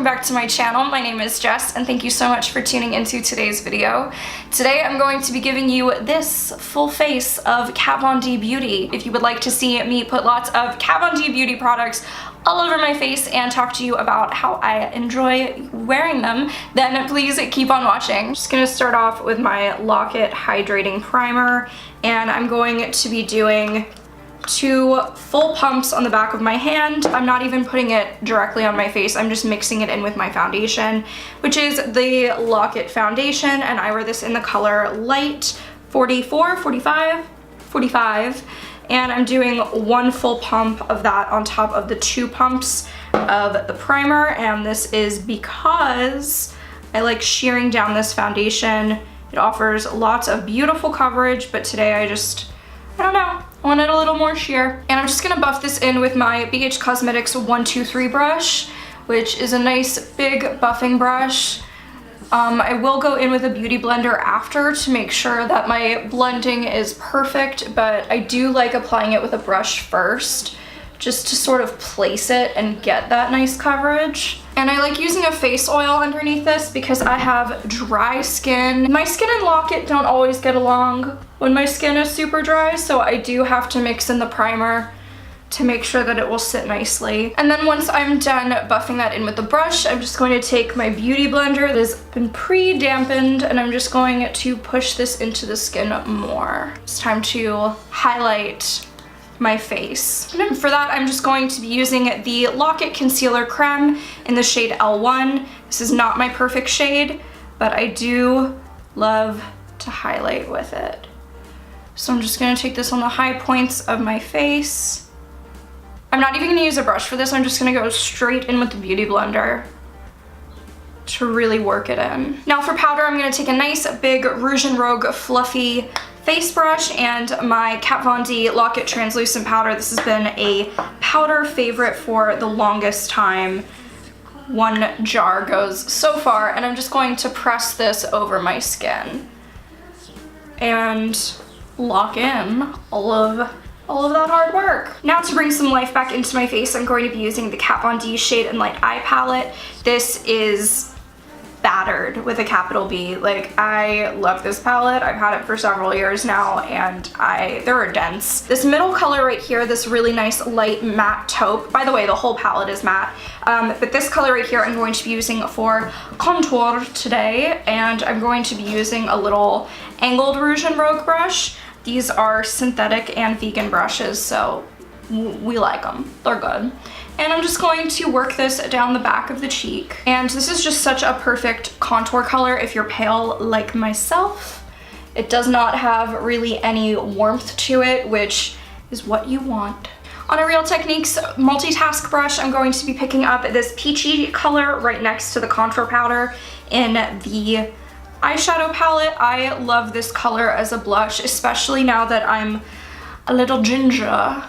welcome back to my channel. My name is Jess and thank you so much for tuning into today's video. Today I'm going to be giving you this full face of Kat Von D Beauty. If you would like to see me put lots of Kat Von D Beauty products all over my face and talk to you about how I enjoy wearing them, then please keep on watching. I'm just gonna start off with my Lock-It Hydrating Primer, and I'm going to be doing 2 full pumps on the back of my hand. I'm not even putting it directly on my face, I'm just mixing it in with my foundation, which is the Lock-It foundation, and I wear this in the color Light 44, 45, 45. And I'm doing 1 full pump of that on top of the 2 pumps of the primer, and this is because I like shearing down this foundation. It offers lots of beautiful coverage, but today I don't know, I wanted a little more sheer. And I'm just gonna buff this in with my BH Cosmetics 123 brush, which is a nice big buffing brush. I will go in with a beauty blender after to make sure that my blending is perfect, but I do like applying it with a brush first, just to sort of place it and get that nice coverage. And I like using a face oil underneath this because I have dry skin. My skin and Lock-It don't always get along when my skin is super dry, so I do have to mix in the primer to make sure that it will sit nicely. And then once I'm done buffing that in with the brush, I'm just going to take my beauty blender that has been pre-dampened, and I'm just going to push this into the skin more. It's time to highlight my face. And for that, I'm just going to be using the Lock-It Concealer Creme in the shade L1. This is not my perfect shade, but I do love to highlight with it. So I'm just gonna take this on the high points of my face. I'm not even gonna use a brush for this, I'm just gonna go straight in with the beauty blender to really work it in. Now for powder, I'm gonna take a nice big Rouge and Rogue fluffy face brush and my Kat Von D Lock-It Translucent Powder. This has been a powder favorite for the longest time. 1 jar goes so far, and I'm just going to press this over my skin and lock in all of that hard work. Now to bring some life back into my face, I'm going to be using the Kat Von D Shade and Light Eye Palette. This is battered with a capital B. Like, I love this palette. I've had it for several years now, and they're dense. This middle color right here, this really nice light matte taupe. By the way, the whole palette is matte. But this color right here I'm going to be using for contour today, and I'm going to be using a little angled Rouge and Rogue brush. These are synthetic and vegan brushes, so we like them. They're good. And I'm just going to work this down the back of the cheek. And this is just such a perfect contour color if you're pale like myself. It does not have really any warmth to it, which is what you want. On a Real Techniques multitask brush, I'm going to be picking up this peachy color right next to the contour powder in the eyeshadow palette. I love this color as a blush, especially now that I'm a little ginger.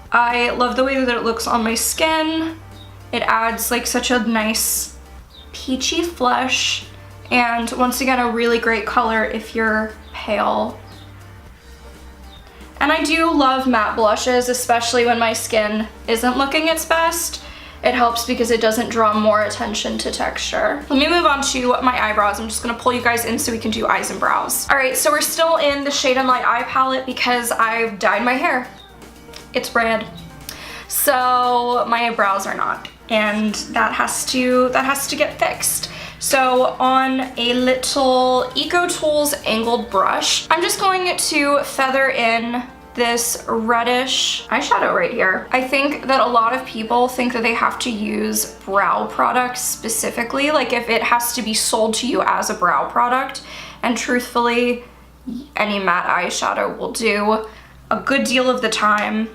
I love the way that it looks on my skin. It adds like such a nice peachy flush, and once again a really great color if you're pale. And I do love matte blushes, especially when my skin isn't looking its best. It helps because it doesn't draw more attention to texture. Let me move on to my eyebrows. I'm just gonna pull you guys in so we can do eyes and brows. All right, so we're still in the Shade and Light Eye Palette because I've dyed my hair. It's red. So my eyebrows are not, and that has to get fixed. So on a little Eco Tools angled brush, I'm just going to feather in this reddish eyeshadow right here. I think that a lot of people think that they have to use brow products specifically, like if it has to be sold to you as a brow product, and truthfully, any matte eyeshadow will do a good deal of the time.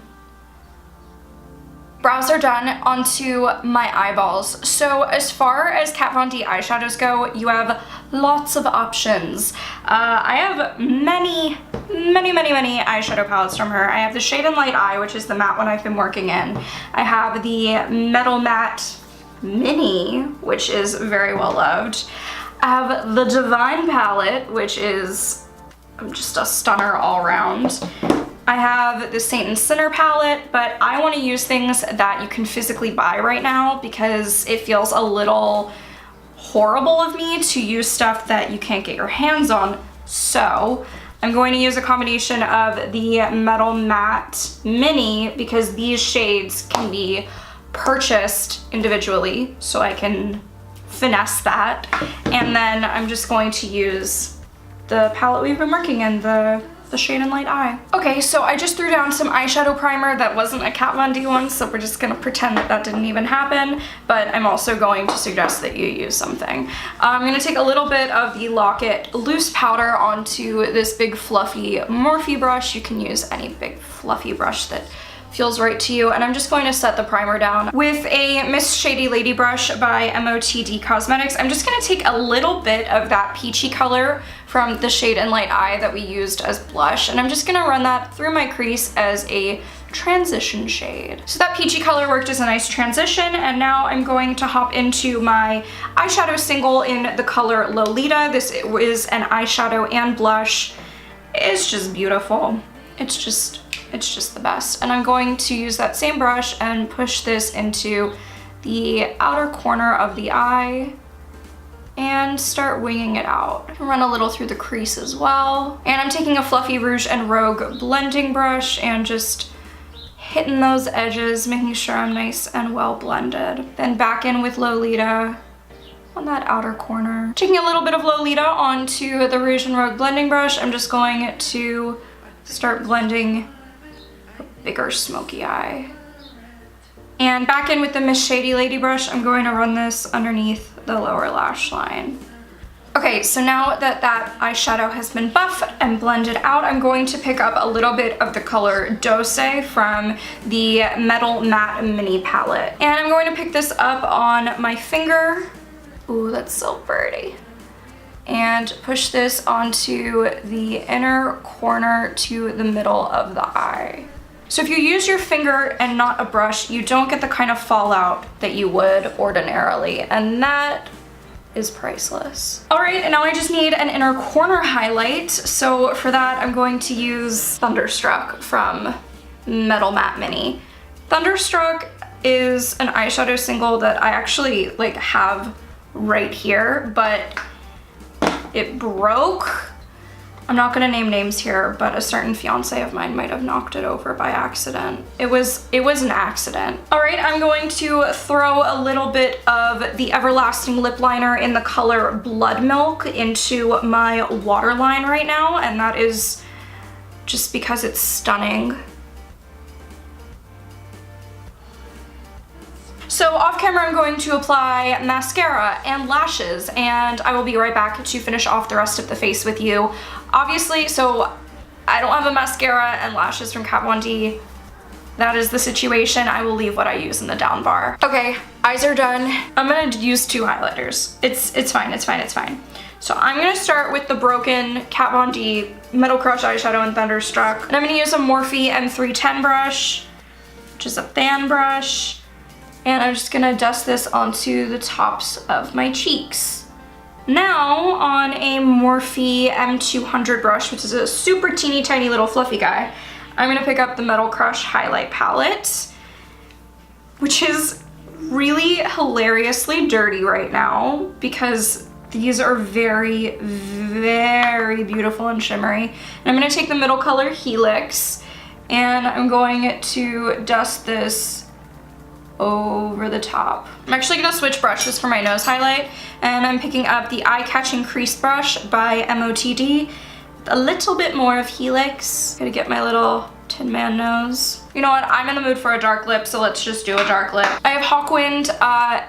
Brows are done, onto my eyeballs. So as far as Kat Von D eyeshadows go, you have lots of options. I have many eyeshadow palettes from her. I have the Shade and Light Eye, which is the matte one I've been working in. I have the Metal Matte Mini, which is very well loved. I have the Divine palette, which is just a stunner all around. I have the Saint and Sinner palette, but I want to use things that you can physically buy right now because it feels a little horrible of me to use stuff that you can't get your hands on. So I'm going to use a combination of the Metal Matte Mini because these shades can be purchased individually, so I can finesse that. And then I'm just going to use the palette we've been working in, the Shade and Light Eye. Okay, so I just threw down some eyeshadow primer that wasn't a Kat Von D one, so we're just gonna pretend that that didn't even happen, but I'm also going to suggest that you use something. I'm gonna take a little bit of the Lock-It loose powder onto this big fluffy Morphe brush. You can use any big fluffy brush that feels right to you, and I'm just going to set the primer down with a Miss Shady Lady brush by MOTD Cosmetics. I'm just going to take a little bit of that peachy color from the Shade and Light Eye that we used as blush, and I'm just going to run that through my crease as a transition shade. So that peachy color worked as a nice transition, and now I'm going to hop into my eyeshadow single in the color Lolita. This is an eyeshadow and blush. It's just beautiful. It's just the best. And I'm going to use that same brush and push this into the outer corner of the eye and start winging it out. Run a little through the crease as well. And I'm taking a fluffy Rouge and Rogue blending brush and just hitting those edges, making sure I'm nice and well blended. Then back in with Lolita on that outer corner. Taking a little bit of Lolita onto the Rouge and Rogue blending brush, I'm just going to start blending bigger smoky eye. And back in with the Miss Shady Lady brush, I'm going to run this underneath the lower lash line. Okay, so now that that eyeshadow has been buffed and blended out, I'm going to pick up a little bit of the color Dose from the Metal Matte Mini palette. And I'm going to pick this up on my finger. Ooh, that's so pretty. And push this onto the inner corner to the middle of the eye. So if you use your finger and not a brush, you don't get the kind of fallout that you would ordinarily, and that is priceless. All right, and now I just need an inner corner highlight. So for that, I'm going to use Thunderstruck from Metal Matte Mini. Thunderstruck is an eyeshadow single that I actually have right here, but it broke. I'm not gonna name names here, but a certain fiance of mine might have knocked it over by accident. It was an accident. All right, I'm going to throw a little bit of the Everlasting lip liner in the color Bloodmilk into my waterline right now, and that is just because it's stunning. So off camera, I'm going to apply mascara and lashes, and I will be right back to finish off the rest of the face with you. Obviously, so I don't have a mascara and lashes from Kat Von D. That is the situation. I will leave what I use in the down bar. Okay, eyes are done. I'm gonna use two highlighters. It's fine. So I'm gonna start with the broken Kat Von D Metalcrush eyeshadow in Thunderstruck. And I'm gonna use a Morphe M310 brush, which is a fan brush. And I'm just gonna dust this onto the tops of my cheeks. Now on a Morphe M200 brush, which is a super teeny tiny little fluffy guy, I'm gonna pick up the Metalcrush highlight palette, which is really hilariously dirty right now because these are very, very beautiful and shimmery. And I'm gonna take the middle color Helix, and I'm going to dust this over the top. I'm actually gonna switch brushes for my nose highlight, and I'm picking up the Eye Catching Crease brush by MOTD. A little bit more of Helix. Gotta get my little Tin Man nose. You know what, I'm in the mood for a dark lip, so let's just do a dark lip. I have Hawkwind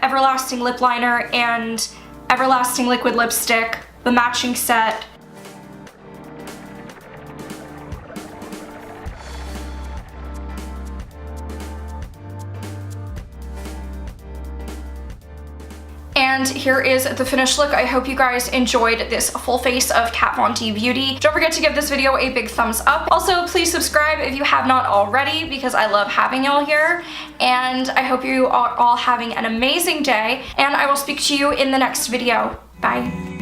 Everlasting lip liner and Everlasting liquid lipstick, the matching set. And here is the finished look. I hope you guys enjoyed this full face of Kat Von D Beauty. Don't forget to give this video a big thumbs up. Also, please subscribe if you have not already because I love having y'all here. And I hope you are all having an amazing day, and I will speak to you in the next video. Bye.